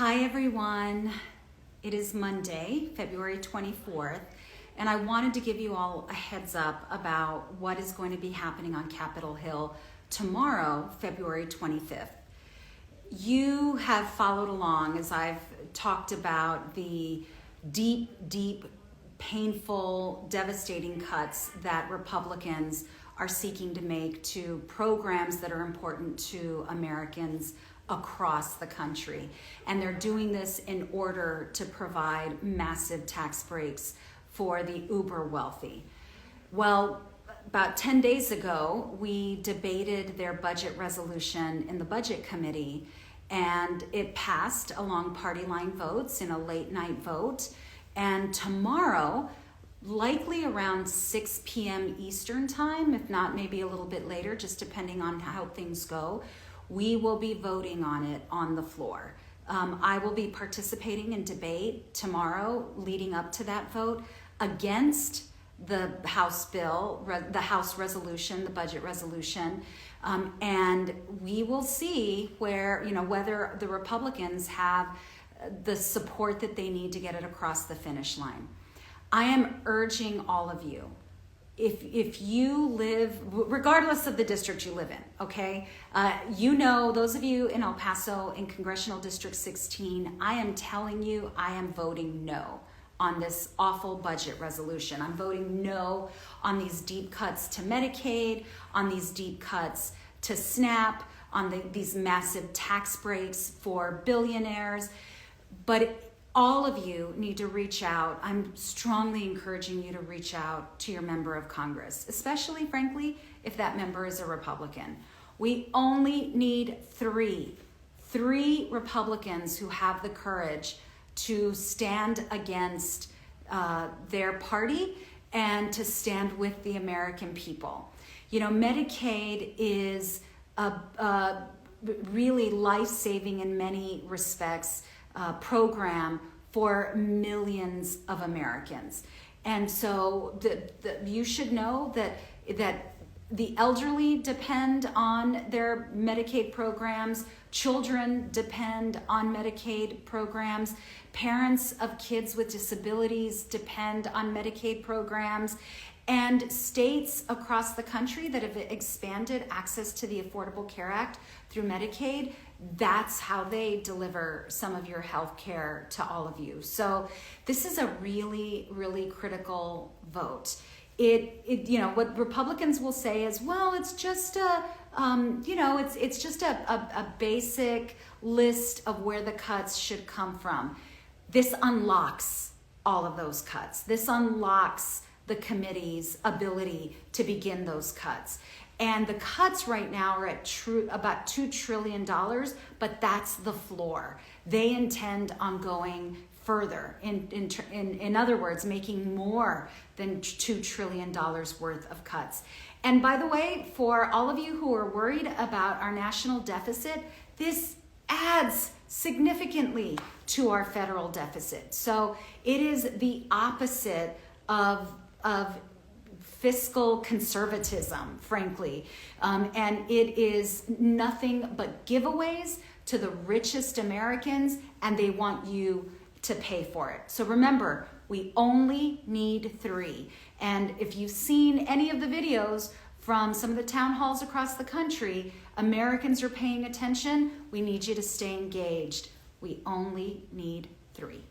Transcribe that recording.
Hi everyone, it is Monday, February 24th, and I wanted to give you all a heads up about what is going to be happening on Capitol Hill tomorrow, February 25th. You have followed along as I've talked about the deep, painful, devastating cuts that Republicans are seeking to make to programs that are important to Americans across the country. And they're doing this in order to provide massive tax breaks for the uber wealthy. Well, about 10 days ago, we debated their budget resolution in the Budget Committee, and it passed along party line votes in a late night vote. And tomorrow, likely around 6 p.m. Eastern time, if not maybe a little bit later, just depending on how things go, we will be voting on it on the floor. I will be participating in debate tomorrow leading up to that vote against the House bill, the House resolution, the budget resolution, and we will see whether the Republicans have the support that they need to get it across the finish line. I am urging all of you, if you live, regardless of the district you live in, okay? Those of you in El Paso in Congressional District 16, I am telling you, I am voting no on this awful budget resolution. I'm voting no on these deep cuts to Medicaid, on these deep cuts to SNAP, on these massive tax breaks for billionaires. But all of you need to reach out. I'm strongly encouraging you to reach out to your member of Congress, especially, frankly, if that member is a Republican. We only need three Republicans who have the courage to stand against their party and to stand with the American people. Medicaid is a really life-saving in many respects program for millions of Americans. And so you should know that the elderly depend on their Medicaid programs, children depend on Medicaid programs, parents of kids with disabilities depend on Medicaid programs, and states across the country that have expanded access to the Affordable Care Act through Medicaid, that's how they deliver some of your health care to all of you. So this is a really critical vote. What Republicans will say is, well, it's just it's just a basic list of where the cuts should come from. This unlocks all of those cuts. This unlocks the committee's ability to begin those cuts. And the cuts right now are at about $2 trillion, but that's the floor. They intend on going further. In other words, making more than $2 trillion worth of cuts. And by the way, for all of you who are worried about our national deficit, this adds significantly to our federal deficit. So it is the opposite of fiscal conservatism, frankly. And it is nothing but giveaways to the richest Americans, and they want you to pay for it. So remember, we only need three. And if you've seen any of the videos from some of the town halls across the country, Americans are paying attention. We need you to stay engaged. We only need three.